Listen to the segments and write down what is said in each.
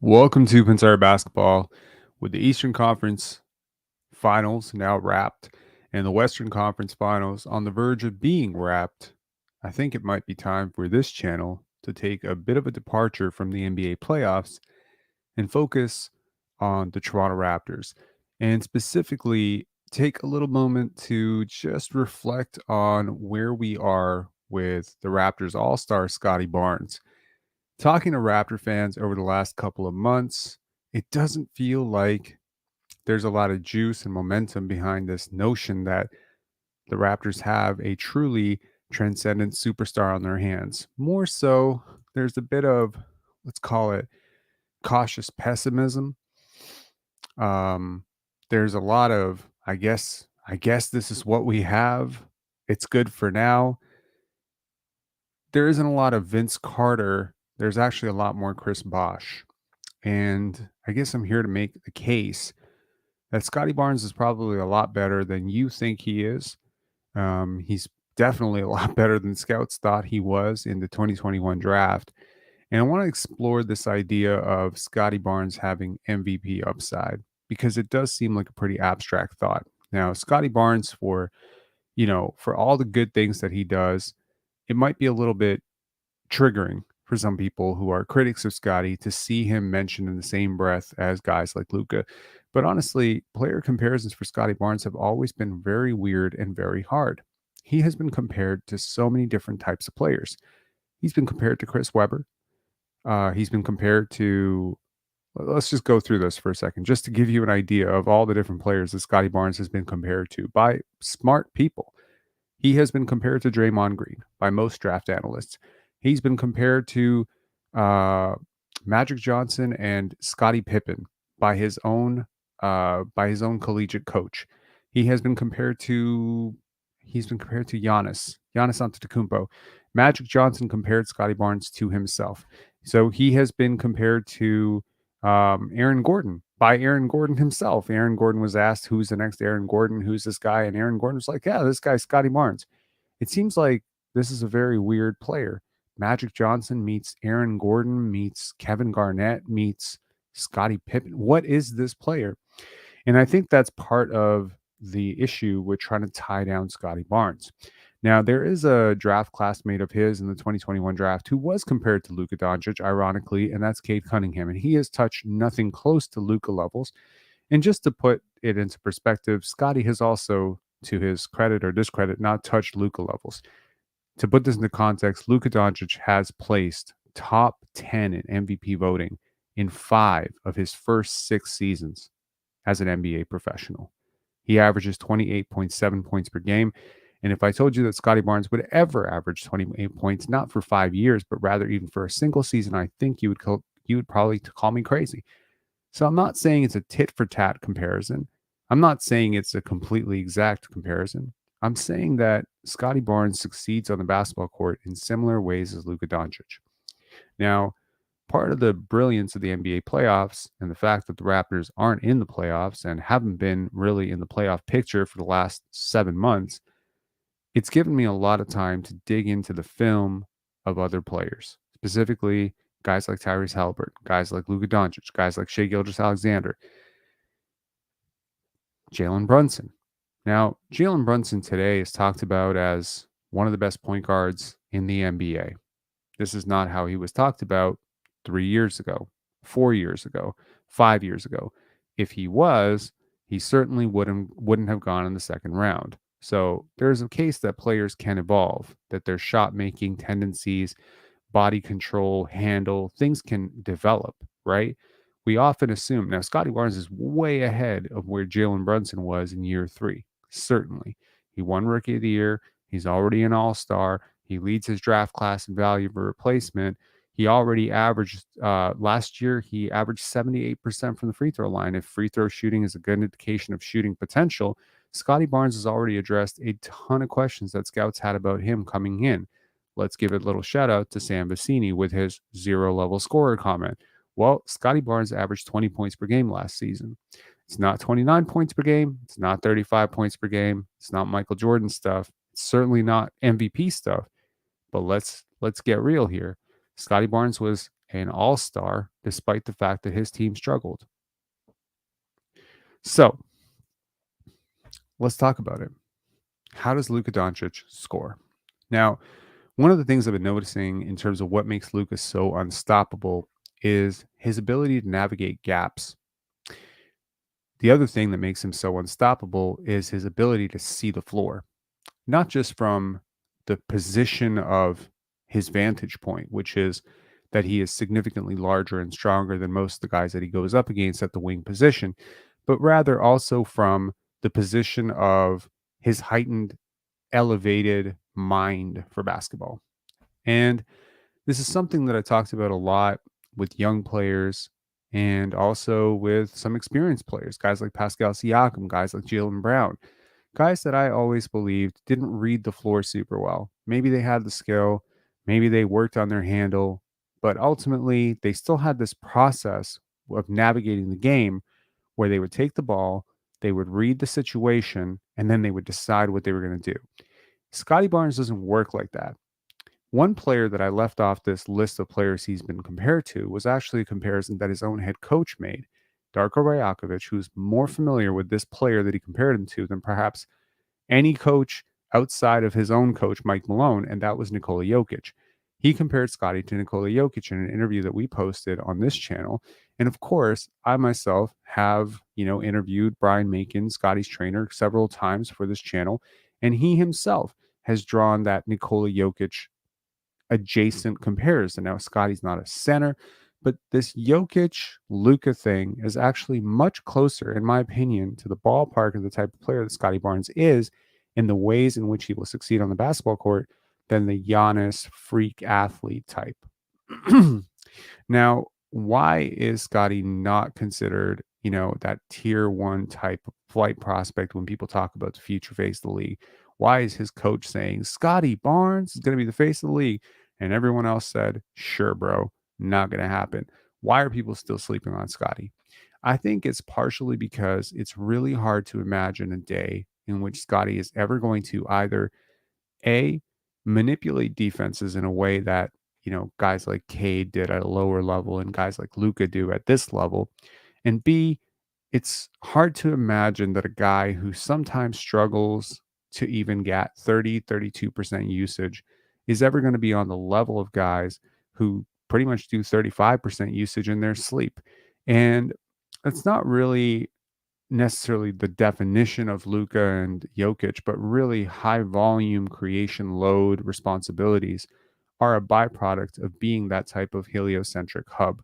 Welcome to Pensar Basketball. With the Eastern Conference Finals now wrapped and the Western Conference Finals on the verge of being wrapped, I think it might be time for this channel to take a bit of a departure from the NBA playoffs and focus on the Toronto Raptors, and specifically take a little moment to just reflect on where we are with the Raptors All-Star Scottie Barnes. Talking to Raptor fans over the last couple of months, it doesn't feel like there's a lot of juice and momentum behind this notion that the Raptors have a truly transcendent superstar on their hands. More so, there's a bit of, let's call it, cautious pessimism. There's a lot of, I guess this is what we have. It's good for now. There isn't a lot of Vince Carter. There's actually a lot more Chris Bosh. And I guess I'm here to make the case that Scottie Barnes is probably a lot better than you think he is. He's definitely a lot better than scouts thought he was in the 2021 draft. And I want to explore this idea of Scottie Barnes having MVP upside because it does seem like a pretty abstract thought. Now, Scottie Barnes, for all the good things that he does, it might be a little bit triggering for some people who are critics of Scottie to see him mentioned in the same breath as guys like Luka. But honestly, player comparisons for Scottie Barnes have always been very weird and very hard. He has been compared to so many different types of players. He's been compared to Chris Webber. He's been compared to, let's just go through this for a second, just to give you an idea of all the different players that Scottie Barnes has been compared to by smart people. He has been compared to Draymond Green by most draft analysts. He's been compared to Magic Johnson and Scottie Pippen by his own collegiate coach. He has been compared to Giannis Antetokounmpo. Magic Johnson compared Scottie Barnes to himself. So he has been compared to Aaron Gordon by Aaron Gordon himself. Aaron Gordon was asked, who's the next Aaron Gordon? Who's this guy? And Aaron Gordon was like, yeah, this guy's Scottie Barnes. It seems like this is a very weird player. Magic Johnson meets Aaron Gordon, meets Kevin Garnett, meets Scottie Pippen. What is this player? And I think that's part of the issue with trying to tie down Scottie Barnes. Now, there is a draft classmate of his in the 2021 draft who was compared to Luka Doncic, ironically, and that's Cade Cunningham. And he has touched nothing close to Luka levels. And just to put it into perspective, Scottie has also, to his credit or discredit, not touched Luka levels. To put this into context, Luka Doncic has placed top 10 in MVP voting in 5 of his first 6 seasons as an NBA professional. He averages 28.7 points per game. And if I told you that Scottie Barnes would ever average 28 points, not for 5 years, but rather even for a single season, I think you would probably call me crazy. So I'm not saying it's a tit for tat comparison. I'm not saying it's a completely exact comparison. I'm saying that Scottie Barnes succeeds on the basketball court in similar ways as Luka Doncic. Now, part of the brilliance of the NBA playoffs and the fact that the Raptors aren't in the playoffs and haven't been really in the playoff picture for the last 7 months, it's given me a lot of time to dig into the film of other players, specifically guys like Tyrese Haliburton, guys like Luka Doncic, guys like Shai Gilgeous-Alexander, Jalen Brunson. Now, Jalen Brunson today is talked about as one of the best point guards in the NBA. This is not how he was talked about 3 years ago, 4 years ago, 5 years ago. If he was, he certainly wouldn't have gone in the second round. So there's a case that players can evolve, that their shot making tendencies, body control, handle, things can develop, right? We often assume now Scottie Barnes is way ahead of where Jalen Brunson was in year 3. Certainly. He won Rookie of the Year. He's already an all-star. He leads his draft class in value of a replacement. He already averaged, last year, he averaged 78% from the free throw line. If free throw shooting is a good indication of shooting potential, Scottie Barnes has already addressed a ton of questions that scouts had about him coming in. Let's give a little shout out to Sam Vecini with his 0 level scorer comment. Well, Scottie Barnes averaged 20 points per game last season. It's not 29 points per game. It's not 35 points per game. It's not Michael Jordan stuff. It's certainly not MVP stuff. But let's get real here. Scottie Barnes was an all-star despite the fact that his team struggled. So let's talk about it. How does Luka Doncic score? Now, one of the things I've been noticing in terms of what makes Luka so unstoppable is his ability to navigate gaps. The other thing that makes him so unstoppable is his ability to see the floor, not just from the position of his vantage point, which is that he is significantly larger and stronger than most of the guys that he goes up against at the wing position, but rather also from the position of his heightened, elevated mind for basketball. And this is something that I talked about a lot with young players and also with some experienced players, guys like Pascal Siakam, guys like Jalen Brown, guys that I always believed didn't read the floor super well. Maybe they had the skill, maybe they worked on their handle, but ultimately they still had this process of navigating the game where they would take the ball, they would read the situation, and then they would decide what they were going to do. Scotty Barnes doesn't work like that. One player that I left off this list of players he's been compared to was actually a comparison that his own head coach made. Darko Rajakovic, who's more familiar with this player that he compared him to than perhaps any coach outside of his own coach, Mike Malone, and that was Nikola Jokic. He compared Scotty to Nikola Jokic in an interview that we posted on this channel. And of course, I myself have, interviewed Brian Macon, Scotty's trainer, several times for this channel. And he himself has drawn that Nikola Jokic adjacent comparison. Now, Scotty's not a center, but this Jokic Luka thing is actually much closer, in my opinion, to the ballpark of the type of player that Scottie Barnes is in the ways in which he will succeed on the basketball court than the Giannis freak athlete type. Now, why is Scotty not considered, that tier one type of flight prospect when people talk about the future face of the league? Why is his coach saying Scottie Barnes is going to be the face of the league? And everyone else said, sure, bro, not going to happen. Why are people still sleeping on Scotty? I think it's partially because it's really hard to imagine a day in which Scotty is ever going to either A, manipulate defenses in a way that, guys like Cade did at a lower level and guys like Luka do at this level. And B, it's hard to imagine that a guy who sometimes struggles to even get 32% usage is ever going to be on the level of guys who pretty much do 35% usage in their sleep. And it's not really necessarily the definition of Luka and Jokic, but really high volume creation load responsibilities are a byproduct of being that type of heliocentric hub.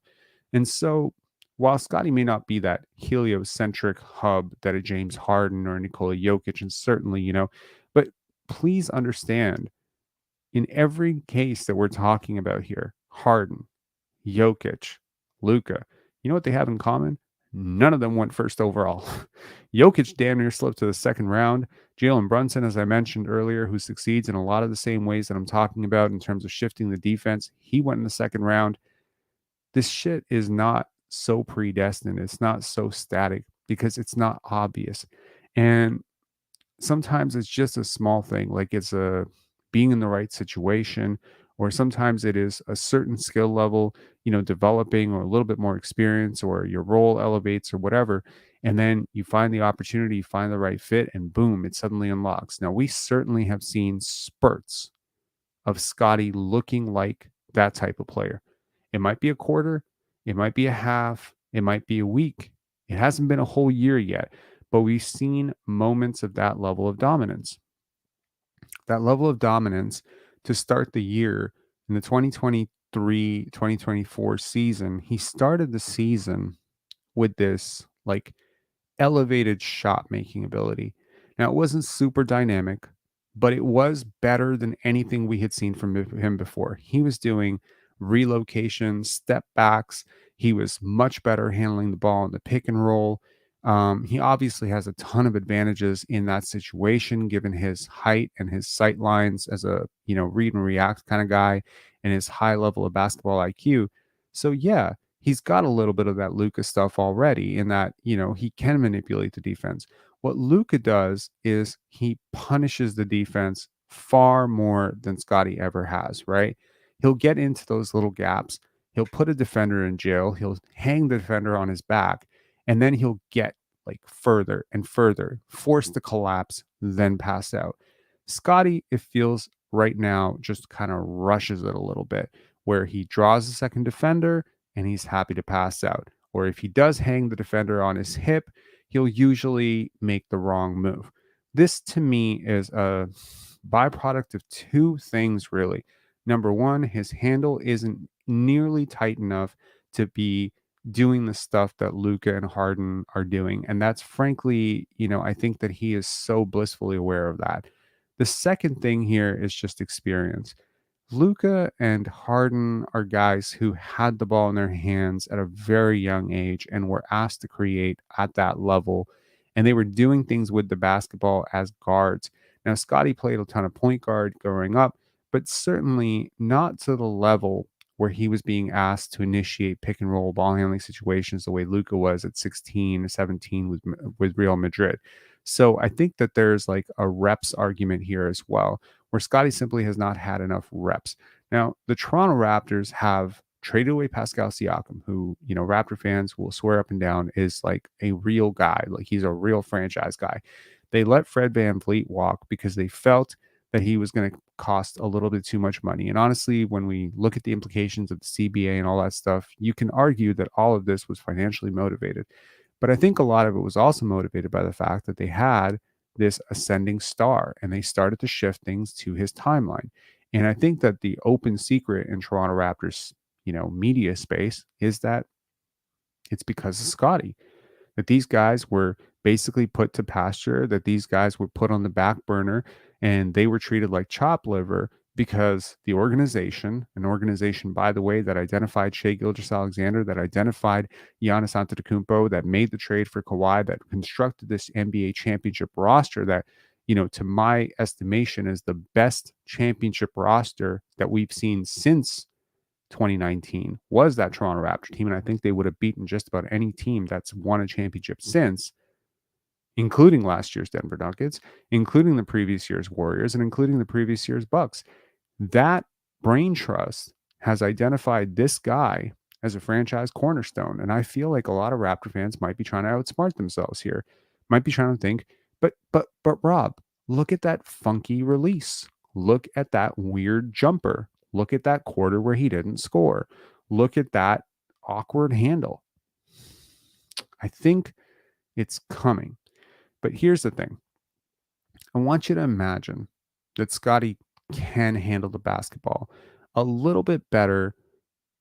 And so while Scotty may not be that heliocentric hub that a James Harden or Nikola Jokic, and certainly, but please understand in every case that we're talking about here, Harden, Jokic, Luka, you know what they have in common? None of them went first overall. Jokic damn near slipped to the second round. Jalen Brunson, as I mentioned earlier, who succeeds in a lot of the same ways that I'm talking about in terms of shifting the defense, he went in the second round. This shit is not so predestined. It's not so static because it's not obvious. And sometimes it's just a small thing, like it's a being in the right situation, or sometimes it is a certain skill level, developing or a little bit more experience, or your role elevates or whatever. And then you find the opportunity, you find the right fit, and boom, it suddenly unlocks. Now, we certainly have seen spurts of Scotty looking like that type of player. It might be a quarter, it might be a half, it might be a week. It hasn't been a whole year yet, but we've seen moments of that level of dominance. That level of dominance to start the year in the 2023-2024 season, he started the season with this like elevated shot making ability. Now, it wasn't super dynamic, but it was better than anything we had seen from him before. He was doing relocation, step backs. He was much better handling the ball in the pick and roll. He obviously has a ton of advantages in that situation, given his height and his sight lines as a read and react kind of guy, and his high level of basketball IQ. So yeah, he's got a little bit of that Luka stuff already in that, he can manipulate the defense. What Luka does is he punishes the defense far more than Scotty ever has, right? He'll get into those little gaps. He'll put a defender in jail, he'll hang the defender on his back, and then he'll get like further and further, forced to collapse, then pass out. Scottie, it feels right now, just kind of rushes it a little bit, where he draws a second defender and he's happy to pass out. Or if he does hang the defender on his hip, he'll usually make the wrong move. This to me is a byproduct of two things, really. Number one, his handle isn't nearly tight enough to be doing the stuff that Luka and Harden are doing. And that's frankly, I think that he is so blissfully aware of that. The second thing here is just experience. Luka and Harden are guys who had the ball in their hands at a very young age and were asked to create at that level. And they were doing things with the basketball as guards. Now, Scottie played a ton of point guard growing up, but certainly not to the level where he was being asked to initiate pick and roll ball handling situations the way Luka was at 16 or 17 with Real Madrid. So I think that there's like a reps argument here as well, where Scottie simply has not had enough reps. Now, the Toronto Raptors have traded away Pascal Siakam, who, Raptor fans will swear up and down is like a real guy. Like he's a real franchise guy. They let Fred VanVleet walk because they felt that he was going to cost a little bit too much money. And honestly, when we look at the implications of the CBA and all that stuff, you can argue that all of this was financially motivated. But I think a lot of it was also motivated by the fact that they had this ascending star and they started to shift things to his timeline. And I think that the open secret in Toronto Raptors, media space is that it's because of Scottie, that these guys were basically put to pasture, that these guys were put on the back burner and they were treated like chop liver because the organization, an organization, by the way, that identified Shea Gilgeous-Alexander, that identified Giannis Antetokounmpo, that made the trade for Kawhi, that constructed this NBA championship roster that, to my estimation is the best championship roster that we've seen since 2019 was that Toronto Raptor team. And I think they would have beaten just about any team that's won a championship since, including last year's Denver Nuggets, including the previous year's Warriors, and including the previous year's Bucks. That brain trust has identified this guy as a franchise cornerstone. And I feel like a lot of Raptor fans might be trying to outsmart themselves here, might be trying to think, but Rob, look at that funky release. Look at that weird jumper. Look at that quarter where he didn't score. Look at that awkward handle. I think it's coming. But here's the thing. I want you to imagine that Scottie can handle the basketball a little bit better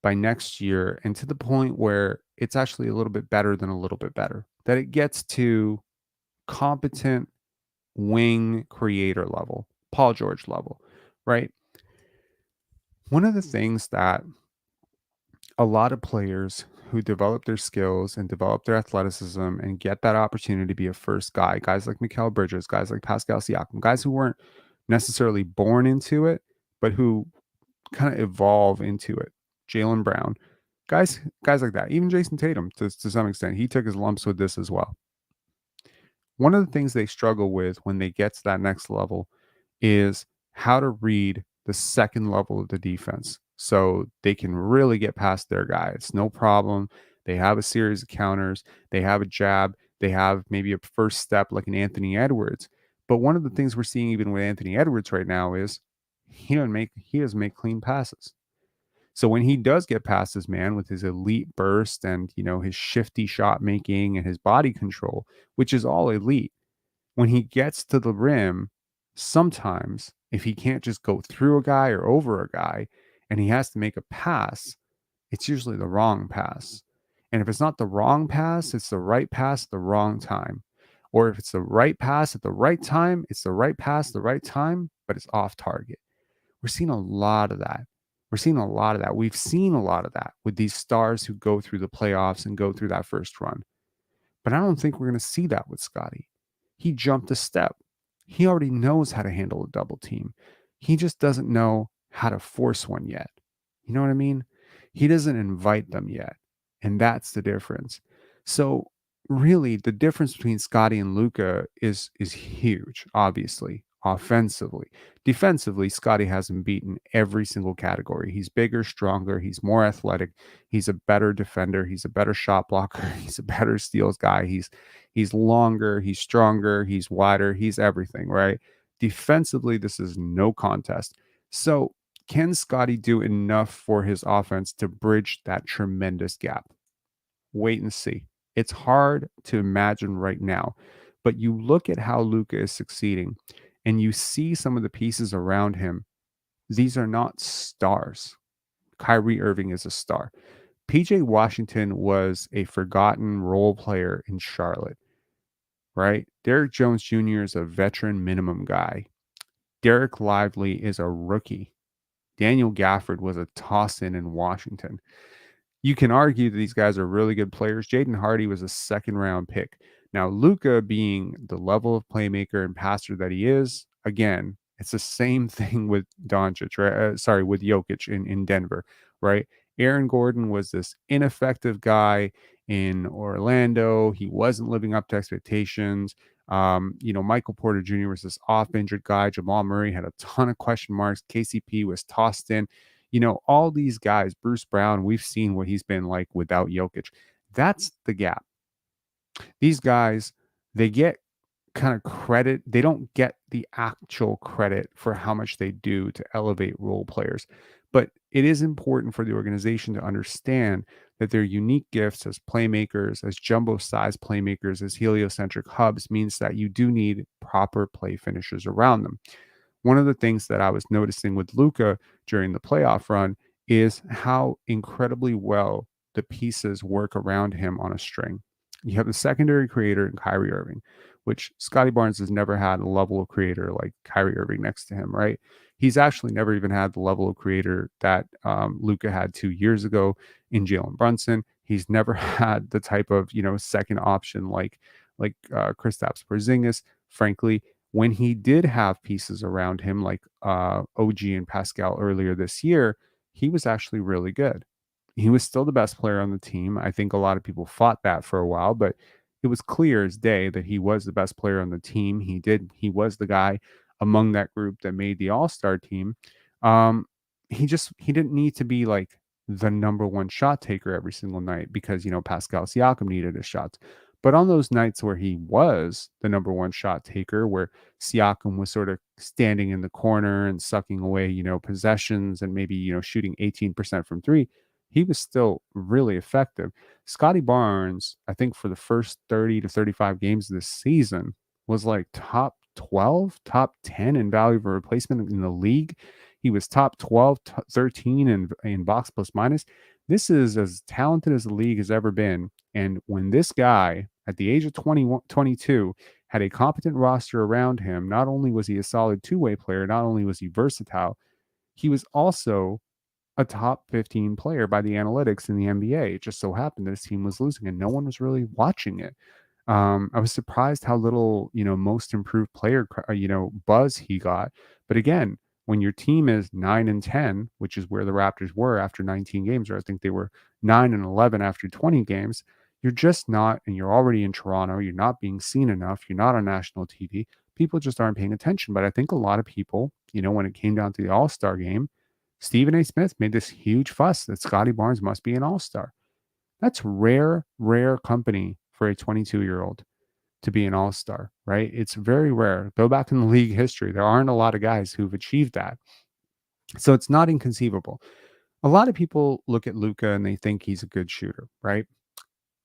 by next year, and to the point where it's actually a little bit better than a little bit better, that it gets to competent wing creator level, Paul George level, right? One of the things that a lot of players who develop their skills and develop their athleticism and get that opportunity to be a first guy, guys like Mikal Bridges, guys like Pascal Siakam, guys who weren't necessarily born into it, but who kind of evolve into it. Jaylen Brown, guys like that. Even Jason Tatum, to some extent, he took his lumps with this as well. One of the things they struggle with when they get to that next level is how to read the second level of the defense so they can really get past their guy. It's no problem. They have a series of counters, they have a jab, they have maybe a first step like an Anthony Edwards. But one of the things we're seeing even with Anthony Edwards right now is he doesn't make clean passes. So when he does get past his man with his elite burst and, his shifty shot making and his body control, which is all elite, when he gets to the rim, sometimes if he can't just go through a guy or over a guy and he has to make a pass, it's usually the wrong pass. And if it's not the wrong pass, it's the right pass at the wrong time. Or if it's the right pass at the right time, it's the right pass at the right time, but it's off target. We're seeing a lot of that. We've seen a lot of that with these stars who go through the playoffs and go through that first run. But I don't think we're going to see that with Scottie. He jumped a step. He already knows how to handle a double team. He just doesn't know how to force one yet. You know what I mean? He doesn't invite them yet. And that's the difference. So really the difference between Scottie and Luka is huge, obviously. offensively. Defensively, Scottie has him beaten every single category. He's bigger, stronger, he's more athletic, he's a better defender, he's a better shot blocker, he's a better steals guy. He's longer, he's stronger, he's wider, he's everything, right? Defensively, this is no contest. So, can Scottie do enough for his offense to bridge that tremendous gap? Wait and see. It's hard to imagine right now, but you look at how Luka is succeeding and you see some of the pieces around him. These are not stars. Kyrie Irving is a star. PJ Washington was a forgotten role player in Charlotte, right? Derrick Jones Jr. is a veteran minimum guy. Derek Lively is a rookie. Daniel Gafford was a toss in Washington. You can argue that these guys are really good players. Jaden Hardy was a second round pick. Now, Luka being the level of playmaker and passer that he is, again, it's the same thing with Doncic, right? With Jokic in Denver, right? Aaron Gordon was this ineffective guy in Orlando. He wasn't living up to expectations. Michael Porter Jr. was this off injured guy. Jamal Murray had a ton of question marks. KCP was tossed in. All these guys, Bruce Brown, we've seen what he's been like without Jokic. That's the gap. These guys, they get kind of credit. They don't get the actual credit for how much they do to elevate role players. But it is important for the organization to understand that their unique gifts as playmakers, as jumbo size playmakers, as heliocentric hubs means that you do need proper play finishers around them. One of the things that I was noticing with Luka during the playoff run is how incredibly well the pieces work around him on a string. You have the secondary creator in Kyrie Irving, which Scottie Barnes has never had a level of creator like Kyrie Irving next to him, right? He's actually never even had the level of creator that Luka had 2 years ago in Jalen Brunson. He's never had the type of second option like Kristaps Porzingis. Frankly, when he did have pieces around him like OG and Pascal earlier this year, he was actually really good. He was still the best player on the team. I think a lot of people fought that for a while, but it was clear as day that he was the best player on the team. He was the guy among that group that made the All-Star team. He didn't need to be like the number one shot taker every single night because Pascal Siakam needed his shots. But on those nights where he was the number one shot taker, where Siakam was sort of standing in the corner and sucking away, possessions and maybe, shooting 18% from three, he was still really effective. Scotty Barnes, I think for the first 30 to 35 games of this season, was like top 12, top 10 in value of a replacement in the league. He was top 12, 13 in box plus minus. This is as talented as the league has ever been. And when this guy, at the age of 21, 22, had a competent roster around him, not only was he a solid two-way player, not only was he versatile, he was also a top 15 player by the analytics in the NBA. It just so happened that his team was losing and no one was really watching it. I was surprised how little, most improved player, buzz he got. But again, when your team is 9-10, which is where the Raptors were after 19 games, or I think they were 9-11 after 20 games, you're just not, and you're already in Toronto, you're not being seen enough, you're not on national TV. People just aren't paying attention. But I think a lot of people, when it came down to the All-Star game, Stephen A. Smith made this huge fuss that Scottie Barnes must be an all-star. That's rare, rare company for a 22-year-old to be an all-star, right? It's very rare. Go back in the league history. There aren't a lot of guys who've achieved that. So it's not inconceivable. A lot of people look at Luka and they think he's a good shooter, right?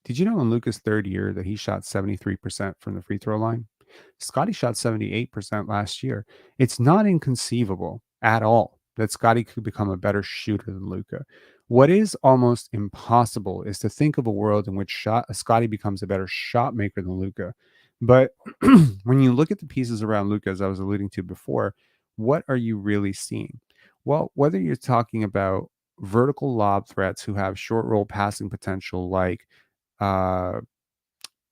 Did you know in Luka's third year that he shot 73% from the free throw line? Scottie shot 78% last year. It's not inconceivable at all that Scottie could become a better shooter than Luka. What is almost impossible is to think of a world in which Scottie becomes a better shot maker than Luka. But when you look at the pieces around Luka, as I was alluding to before, what are you really seeing? Well, whether you're talking about vertical lob threats who have short roll passing potential like uh,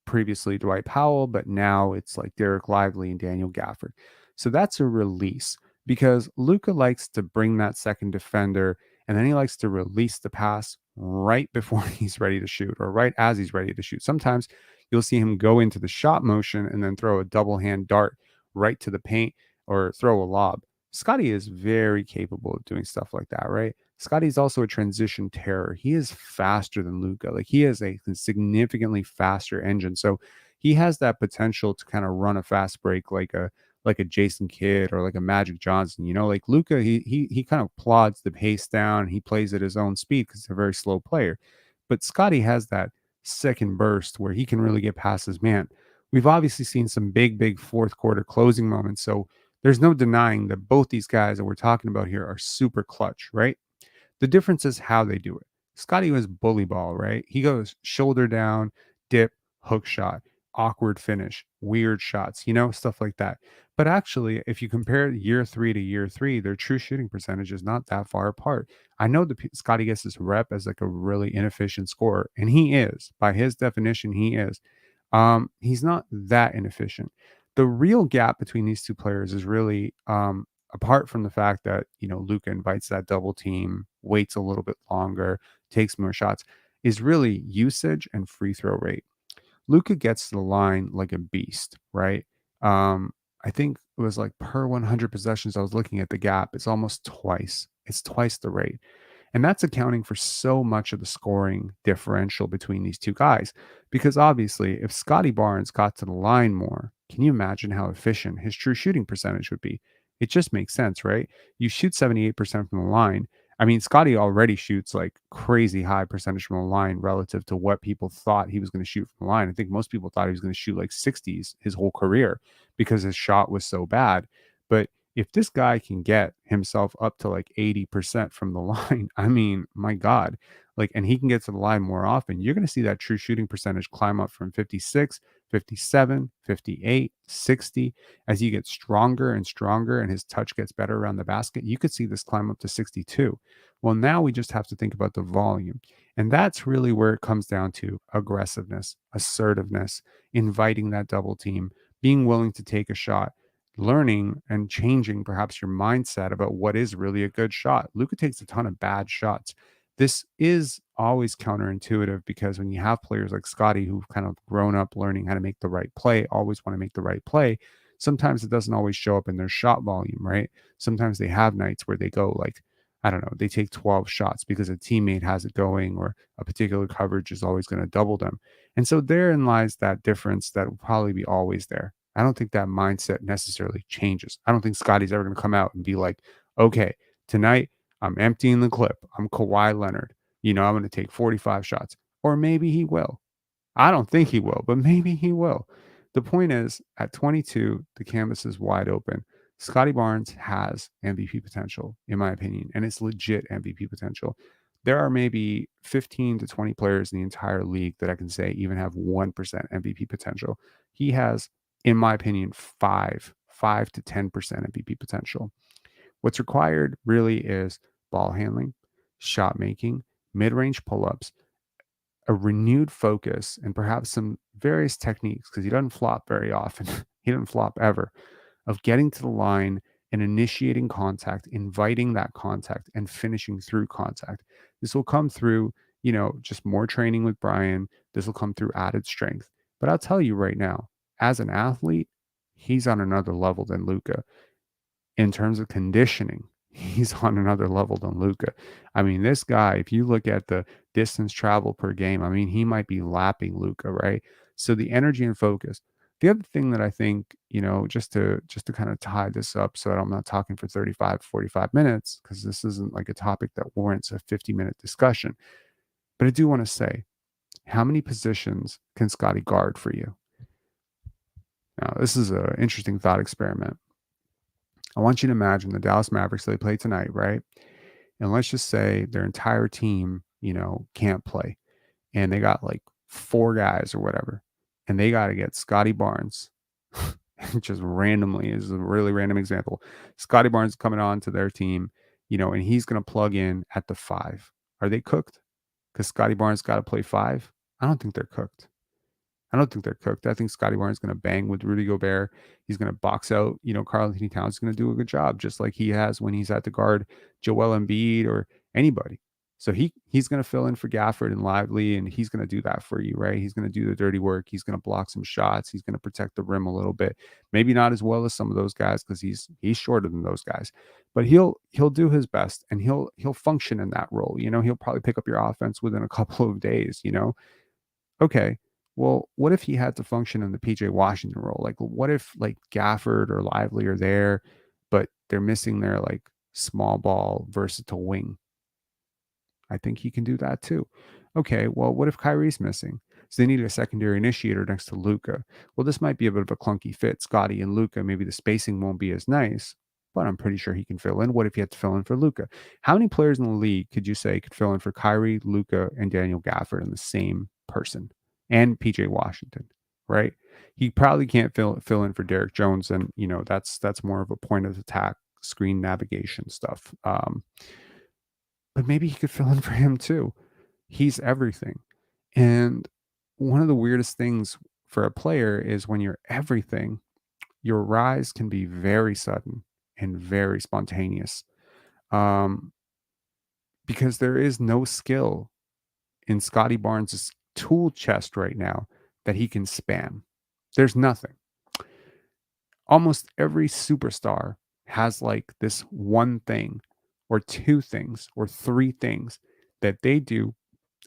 previously Dwight Powell, but now it's like Derek Lively and Daniel Gafford. So that's a release because Luka likes to bring that second defender and then he likes to release the pass right before he's ready to shoot or right as he's ready to shoot. Sometimes you'll see him go into the shot motion and then throw a double hand dart right to the paint. or throw a lob. Scottie is very capable of doing stuff like that, right? Scottie's also a transition terror. He is faster than Luka. Like he is a significantly faster engine. So he has that potential to kind of run a fast break like a Jason Kidd or like a Magic Johnson. Like Luka, he kind of plods the pace down. He plays at his own speed because he's a very slow player. But Scottie has that second burst where he can really get past his man. We've obviously seen some big fourth quarter closing moments. So there's no denying that both these guys that we're talking about here are super clutch, right? The difference is how they do it. Scotty was bully ball, right? He goes shoulder down, dip, hook shot, awkward finish, weird shots, stuff like that. But actually, if you compare year 3 to year 3, their true shooting percentage is not that far apart. I know that Scotty gets this rep as like a really inefficient scorer, and he is. By his definition, he is. He's not that inefficient. The real gap between these two players is really apart from the fact that Luka invites that double team, waits a little bit longer, takes more shots, is really usage and free throw rate. Luka gets to the line like a beast, right? I think it was like per 100 possessions. I was looking at the gap. It's almost twice. It's twice the rate. And that's accounting for so much of the scoring differential between these two guys. Because obviously, if Scotty Barnes got to the line more, can you imagine how efficient his true shooting percentage would be? It just makes sense, right? You shoot 78% from the line. I mean, Scotty already shoots like crazy high percentage from the line relative to what people thought he was going to shoot from the line. I think most people thought he was going to shoot like 60s his whole career because his shot was so bad. But if this guy can get himself up to like 80% from the line, I mean, my God, like, and he can get to the line more often, you're going to see that true shooting percentage climb up from 56, 57, 58, 60. As he gets stronger and stronger and his touch gets better around the basket, you could see this climb up to 62. Well, now we just have to think about the volume. And that's really where it comes down to aggressiveness, assertiveness, inviting that double team, being willing to take a shot, learning and changing perhaps your mindset about what is really a good shot. Luka takes a ton of bad shots. This is always counterintuitive because when you have players like Scotty who've kind of grown up learning how to make the right play, always want to make the right play, sometimes it doesn't always show up in their shot volume, right? Sometimes they have nights where they go like, I don't know, they take 12 shots because a teammate has it going or a particular coverage is always going to double them. And so therein lies that difference that will probably be always there. I don't think that mindset necessarily changes. I don't think Scotty's ever going to come out and be like, okay, tonight I'm emptying the clip. I'm Kawhi Leonard. I'm going to take 45 shots. Or maybe he will. I don't think he will, but maybe he will. The point is, at 22, the canvas is wide open. Scottie Barnes has MVP potential, in my opinion, and it's legit MVP potential. There are maybe 15 to 20 players in the entire league that I can say even have 1% MVP potential. He has, in my opinion, 5 to 10% MVP potential. What's required really is ball handling, shot making, mid range pull ups, a renewed focus, and perhaps some various techniques because he doesn't flop very often. He doesn't flop ever, of getting to the line and initiating contact, inviting that contact, and finishing through contact. This will come through, just more training with Brian. This will come through added strength. But I'll tell you right now, as an athlete, he's on another level than Luka in terms of conditioning. He's on another level than Luka. I mean, this guy, if you look at the distance travel per game, I mean, he might be lapping Luka, right? So the energy and focus. The other thing that I think, just to kind of tie this up so that I'm not talking for 35, 45 minutes, because this isn't like a topic that warrants a 50-minute discussion. But I do want to say, how many positions can Scotty guard for you? Now, this is an interesting thought experiment. I want you to imagine the Dallas Mavericks, they play tonight, right? And let's just say their entire team, can't play. And they got like 4 guys or whatever. And they got to get Scottie Barnes. Just randomly is a really random example. Scottie Barnes coming on to their team, and he's going to plug in at the 5. Are they cooked? Because Scottie Barnes got to play 5? I don't think they're cooked. I don't think they're cooked. I think Scottie Barnes is going to bang with Rudy Gobert. He's going to box out, Karl Anthony Towns is going to do a good job, just like he has when he's had to guard Joel Embiid or anybody. So he's going to fill in for Gafford and Lively, and he's going to do that for you, right? He's going to do the dirty work. He's going to block some shots. He's going to protect the rim a little bit. Maybe not as well as some of those guys because he's shorter than those guys, but he'll do his best and he'll function in that role. You know, he'll probably pick up your offense within a couple of days. You know, okay. Well, what if he had to function in the PJ Washington role? Like, what if like Gafford or Lively are there, but they're missing their like small ball versatile wing? I think he can do that too. Okay, well, what if Kyrie's missing? So they need a secondary initiator next to Luka. Well, this might be a bit of a clunky fit. Scotty and Luka, maybe the spacing won't be as nice, but I'm pretty sure he can fill in. What if he had to fill in for Luka? How many players in the league could you say could fill in for Kyrie, Luka, and Daniel Gafford in the same person? And PJ Washington, right? He probably can't fill in for Derek Jones, and you know that's more of a point of attack, screen navigation stuff. But maybe he could fill in for him too. He's everything. And one of the weirdest things for a player is when you're everything, your rise can be very sudden and very spontaneous. Um, because there is no skill in Scottie Barnes' tool chest right now that he can spam. There's nothing. Almost every superstar has like this one thing or two things or three things that they do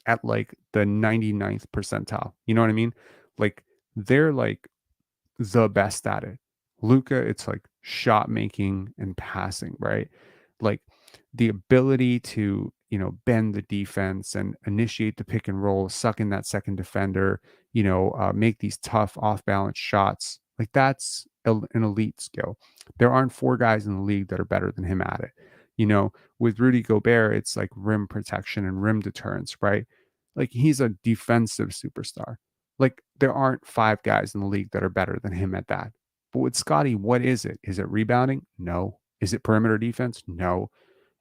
at like the 99th percentile. You know what I mean? Like they're like the best at it. Luca, it's like shot making and passing, right? Like the ability to, you know, bend the defense and initiate the pick and roll, suck in that second defender, you know, make these tough off balance shots. Like that's an elite skill. There aren't four guys in the league that are better than him at it. You know, with Rudy Gobert, it's like rim protection and rim deterrence, right? Like he's a defensive superstar. Like there aren't five guys in the league that are better than him at that. But with Scotty, what is it? Is it rebounding? No. Is it perimeter defense? No.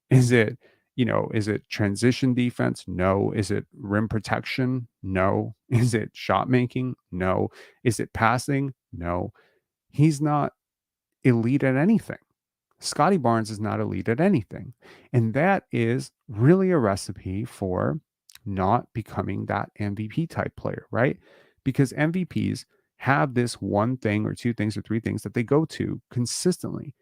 Is it, you know, is it transition defense? No. Is it rim protection? No. Is it shot making? No. Is it passing? No. He's not elite at anything. Scottie Barnes is not elite at anything. And that is really a recipe for not becoming that MVP type player, right? Because MVPs have this one thing or two things or three things that they go to consistently.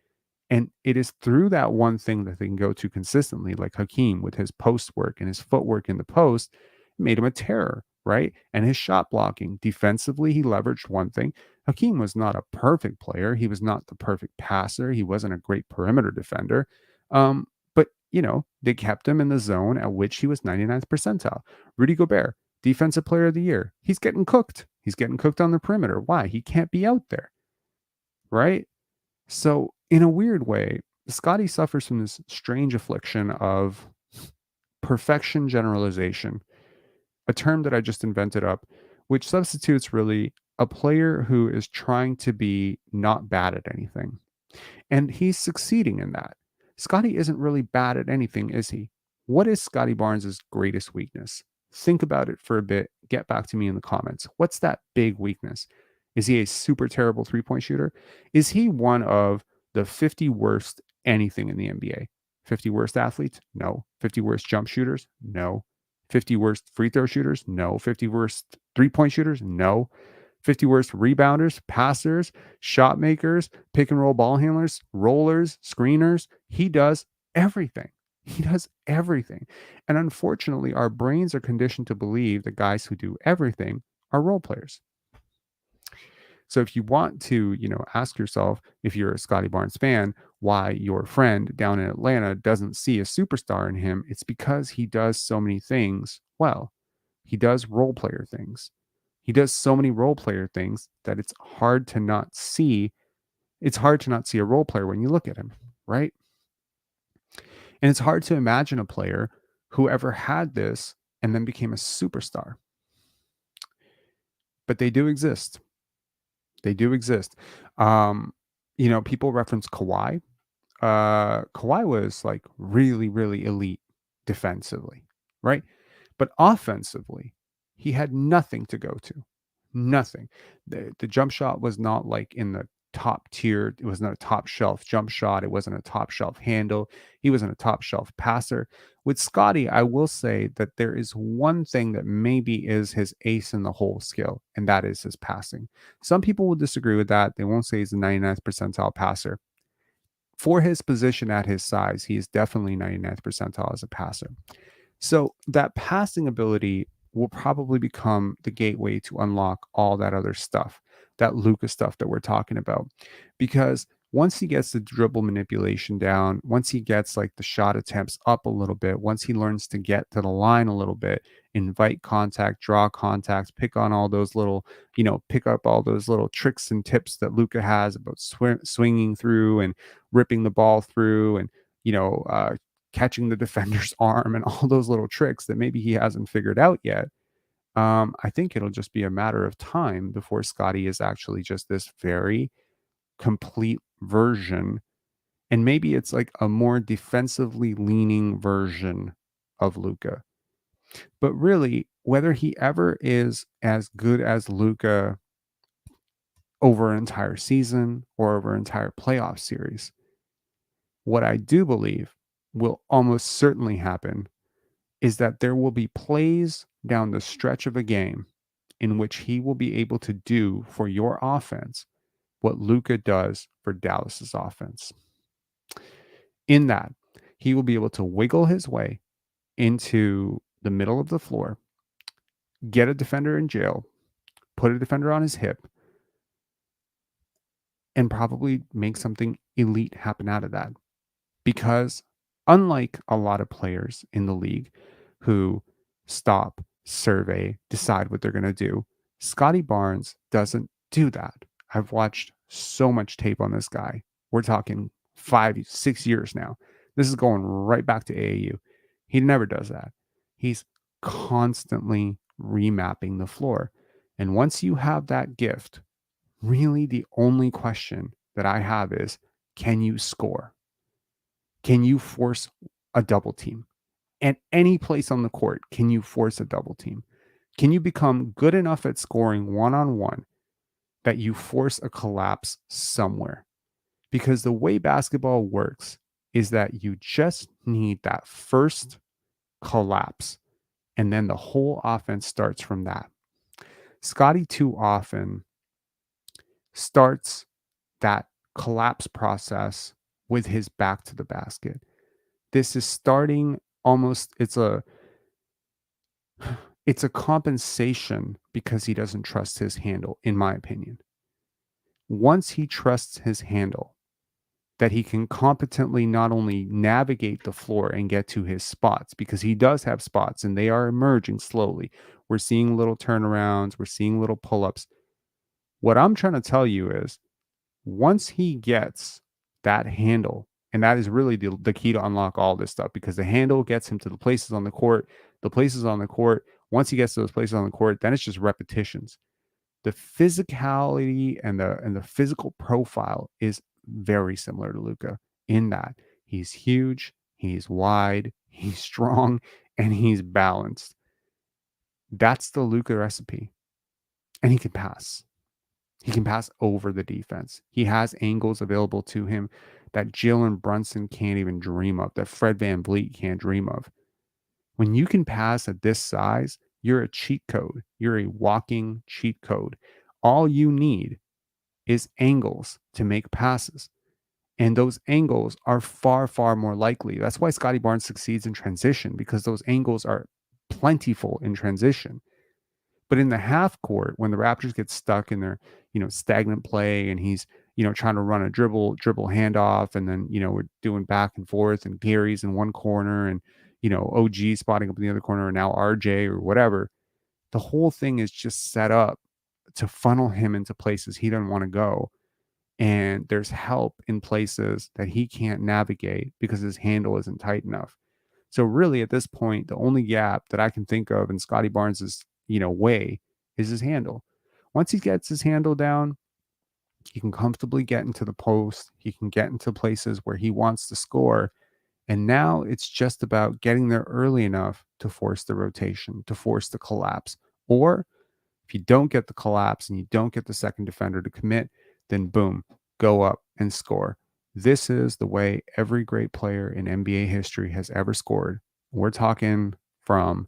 And it is through that one thing that they can go to consistently, like Hakeem with his post work and his footwork in the post, made him a terror, right? And his shot blocking. Defensively, he leveraged one thing. Hakeem was not a perfect player. He was not the perfect passer. He wasn't a great perimeter defender. But, you know, they kept him in the zone at which he was 99th percentile. Rudy Gobert, defensive player of the year. He's getting cooked. He's getting cooked on the perimeter. Why? He can't be out there, right? So, in a weird way, Scotty suffers from this strange affliction of perfection generalization, a term that I just invented up, which substitutes really a player who is trying to be not bad at anything. And he's succeeding in that. Scotty isn't really bad at anything, is he? What is Scotty Barnes' greatest weakness? Think about it for a bit. Get back to me in the comments. What's that big weakness? Is he a super terrible 3-point shooter? Is he one of the 50 worst anything in the NBA? 50 worst athletes? No. 50 worst jump shooters? No. 50 worst free throw shooters? No. 50 worst 3-point shooters? No. 50 worst rebounders, passers, shot makers, pick and roll ball handlers, rollers, screeners. He does everything. He does everything. And unfortunately, our brains are conditioned to believe that guys who do everything are role players. So if you want to, you know, ask yourself, if you're a Scottie Barnes fan, why your friend down in Atlanta doesn't see a superstar in him, it's because he does so many things well. He does role player things. He does so many role player things that it's hard to not see. It's hard to not see a role player when you look at him, right? And it's hard to imagine a player who ever had this and then became a superstar. But they do exist. They do exist. You know, people reference Kawhi. Kawhi was like really, really elite defensively, right? But offensively, he had nothing to go to. Nothing. The jump shot was not like in the top tier, it wasn't a top shelf jump shot, it wasn't a top shelf handle, he wasn't a top shelf passer. With Scottie, I will say that there is one thing that maybe is his ace in the hole skill, and that is his passing. Some people will disagree with that. They won't say he's a 99th percentile passer. For his position at his size, he is definitely 99th percentile as a passer. So that passing ability will probably become the gateway to unlock all that other stuff, that Luka stuff that we're talking about. Because once he gets the dribble manipulation down, once he gets like the shot attempts up a little bit, once he learns to get to the line a little bit, invite contact, draw contact, pick on all those little, pick up all those little tricks and tips that Luka has about swinging through and ripping the ball through and, you know, uh, catching the defender's arm and all those little tricks that maybe he hasn't figured out yet. I think it'll just be a matter of time before Scottie is actually just this very complete version. And maybe it's like a more defensively leaning version of Luka. But really, whether he ever is as good as Luka over an entire season or over an entire playoff series, what I do believe will almost certainly happen is that there will be plays down the stretch of a game in which he will be able to do for your offense what Luka does for Dallas's offense. In that, he will be able to wiggle his way into the middle of the floor, get a defender in jail, put a defender on his hip, and probably make something elite happen out of that. Because unlike a lot of players in the league who stop, survey, decide what they're going to do, Scottie Barnes doesn't do that. I've watched so much tape on this guy. We're talking 5, 6 years now. This is going right back to AAU. He never does that. He's constantly remapping the floor. And once you have that gift, really the only question that I have is, can you score? Can you force a double team? At any place on the court, can you force a double team? Can you become good enough at scoring one on one that you force a collapse somewhere? Because the way basketball works is that you just need that first collapse, and then the whole offense starts from that. Scottie too often starts that collapse process with his back to the basket. This is starting almost, it's a compensation because he doesn't trust his handle, in my opinion. Once he trusts his handle, that he can competently not only navigate the floor and get to his spots, because he does have spots and they are emerging slowly. We're seeing little turnarounds, we're seeing little pull-ups. What I'm trying to tell you is once he gets that handle, and that is really the key to unlock all this stuff, because the handle gets him to the places on the court, once he gets to those places on the court, then it's just repetitions. The physicality and the physical profile is very similar to Luka in that he's huge, he's wide, he's strong, and he's balanced. That's the Luka recipe. And he can pass. He can pass over the defense. He has angles available to him that Jalen Brunson can't even dream of, that Fred VanVleet can't dream of. When you can pass at this size, you're a cheat code. You're a walking cheat code. All you need is angles to make passes. And those angles are far, far more likely. That's why Scottie Barnes succeeds in transition, because those angles are plentiful in transition. But in the half court, when the Raptors get stuck in their, stagnant play, and he's, trying to run a dribble handoff, and then, we're doing back and forth, and Gary's in one corner, and, OG spotting up in the other corner, and now RJ or whatever. The whole thing is just set up to funnel him into places he doesn't want to go. And there's help in places that he can't navigate because his handle isn't tight enough. So really at this point, the only gap that I can think of in Scottie Barnes's, way is his handle. Once he gets his handle down, he can comfortably get into the post. He can get into places where he wants to score. And now it's just about getting there early enough to force the rotation, to force the collapse. Or if you don't get the collapse and you don't get the second defender to commit, then boom, go up and score. This is the way every great player in NBA history has ever scored. We're talking from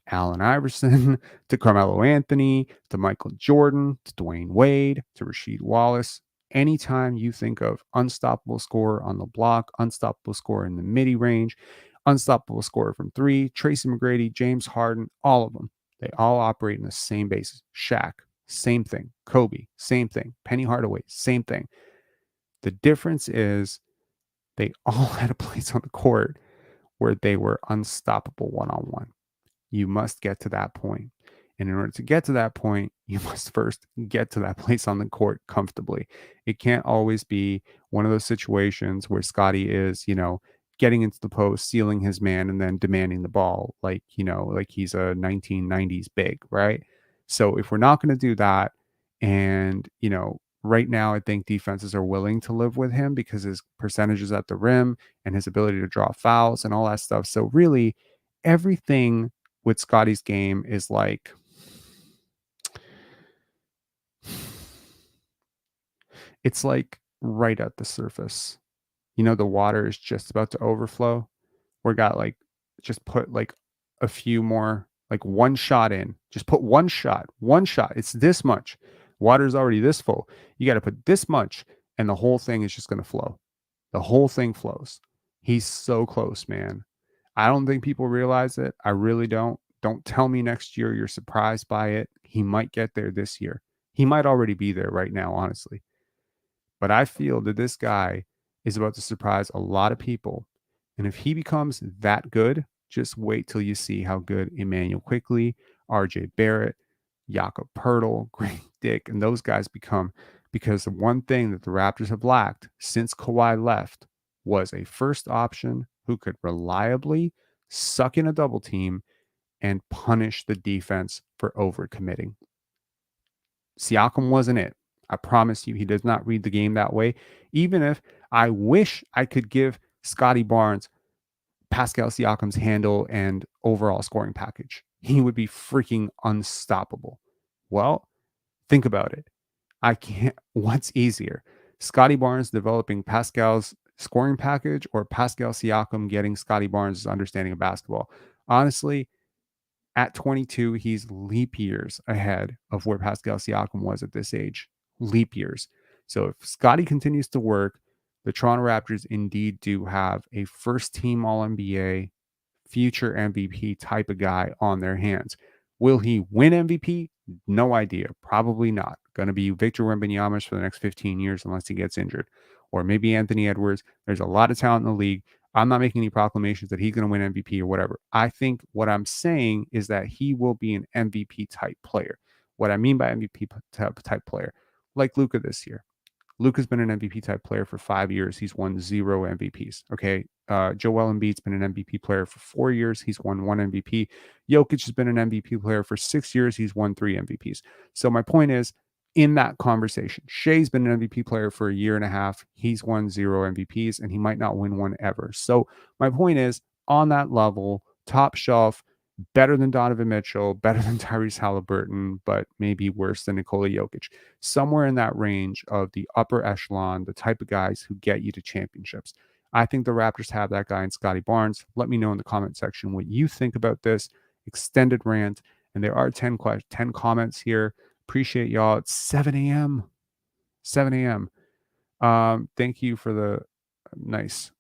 Allen Iverson to Carmelo Anthony to Michael Jordan to Dwayne Wade to Rasheed Wallace. Anytime you think of unstoppable scorer on the block, unstoppable scorer in the midi range, unstoppable scorer from three, Tracy McGrady, James Harden, all of them, they all operate in the same basis. Shaq, same thing. Kobe, same thing. Penny Hardaway, same thing. The difference is they all had a place on the court where they were unstoppable one on one. You must get to that point. And in order to get to that point, you must first get to that place on the court comfortably. It can't always be one of those situations where Scottie is, getting into the post, sealing his man, and then demanding the ball like he's a 1990s big, right? So if we're not going to do that, and, right now I think defenses are willing to live with him because his percentages at the rim and his ability to draw fouls and all that stuff. So really, everything with Scottie's game is like it's like right at the surface. The water is just about to overflow. We got like just put like a few more, like one shot in. Just put one shot, one shot. It's this much. Water's already this full. You got to put this much, and the whole thing is just going to flow. The whole thing flows. He's so close, man. I don't think people realize it. I really don't. Don't tell me next year you're surprised by it. He might get there this year. He might already be there right now, honestly. But I feel that this guy is about to surprise a lot of people. And if he becomes that good, just wait till you see how good Emmanuel Quickly, RJ Barrett, Jakob Pertl, Greg Dick, and those guys become. Because the one thing that the Raptors have lacked since Kawhi left was a first option who could reliably suck in a double team and punish the defense for overcommitting. Siakam wasn't it. I promise you, he does not read the game that way. Even if I wish I could give Scotty Barnes Pascal Siakam's handle and overall scoring package, he would be freaking unstoppable. Well, think about it. I can't. What's easier? Scotty Barnes developing Pascal's scoring package or Pascal Siakam getting Scotty Barnes' understanding of basketball? Honestly, at 22, he's leap years ahead of where Pascal Siakam was at this age. Leap years. So if Scotty continues to work, the Toronto Raptors indeed do have a first team All NBA, future MVP type of guy on their hands. Will he win MVP? No idea. Probably not. Going to be Victor Wembanyama for the next 15 years unless he gets injured. Or maybe Anthony Edwards. There's a lot of talent in the league. I'm not making any proclamations that he's going to win MVP or whatever. I think what I'm saying is that he will be an MVP type player. What I mean by MVP type player, like Luka this year. Luka's been an MVP type player for 5 years. He's won 0 MVPs. Okay. Joel Embiid's been an MVP player for 4 years. He's won 1 MVP. Jokic has been an MVP player for 6 years. He's won 3 MVPs. So my point is, in that conversation, Shea's been an MVP player for a year and a half. He's won 0 MVPs, and he might not win one ever. So my point is, on that level, top shelf, better than Donovan Mitchell, better than Tyrese Halliburton, but maybe worse than Nikola Jokic. Somewhere in that range of the upper echelon, the type of guys who get you to championships. I think the Raptors have that guy in Scottie Barnes. Let me know in the comment section what you think about this extended rant. And there are 10 comments here. Appreciate y'all. It's 7 a.m. 7 a.m. Thank you for the nice.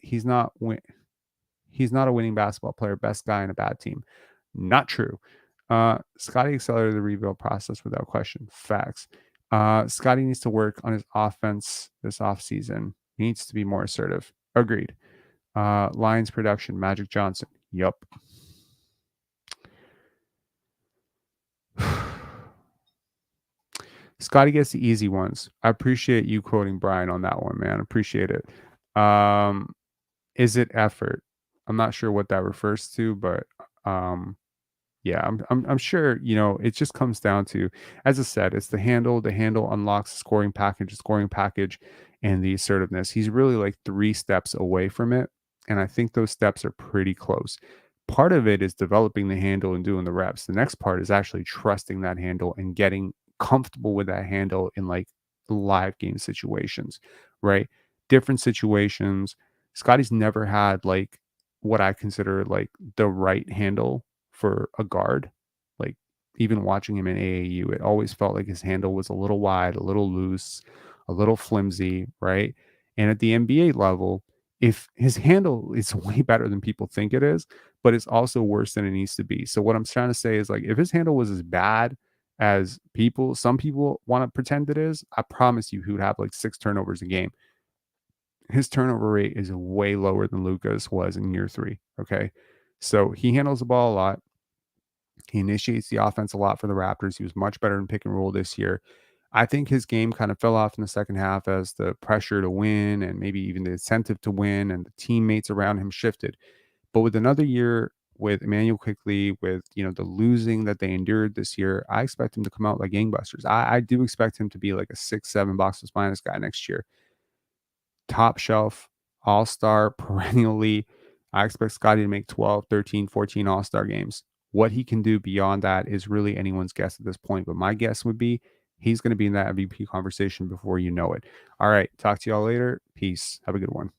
He's not a winning basketball player, best guy in a bad team. Not true. Scottie accelerated the rebuild process without question. Facts. Scottie needs to work on his offense this offseason. He needs to be more assertive. Agreed. Lions production, Magic Johnson. Yup. Scottie gets the easy ones. I appreciate you quoting Brian on that one, man. Appreciate it. Is it effort? I'm not sure what that refers to, but yeah, I'm sure, it just comes down to, as I said, it's the handle. The handle unlocks the scoring package, and the assertiveness. He's really like 3 steps away from it. And I think those steps are pretty close. Part of it is developing the handle and doing the reps. The next part is actually trusting that handle and getting comfortable with that handle in like live game situations, right? Different situations. Scotty's never had like what I consider like the right handle for a guard. Like even watching him in AAU, it always felt like his handle was a little wide, a little loose, a little flimsy, right? And at the NBA level, if his handle is way better than people think it is, but it's also worse than it needs to be. So what I'm trying to say is like if his handle was as bad as some people want to pretend it is, I promise you he would have like 6 turnovers a game. His turnover rate is way lower than Luka's was in year 3. Okay. So he handles the ball a lot. He initiates the offense a lot for the Raptors. He was much better in pick and roll this year. I think his game kind of fell off in the second half as the pressure to win and maybe even the incentive to win and the teammates around him shifted. But with another year with Emmanuel Quickley, with the losing that they endured this year, I expect him to come out like gangbusters. I do expect him to be like a 6, 7 boxes minus guy next year. Top shelf, all-star, perennially. I expect Scotty to make 12, 13, 14 all-star games. What he can do beyond that is really anyone's guess at this point. But my guess would be he's going to be in that MVP conversation before you know it. All right. Talk to y'all later. Peace. Have a good one.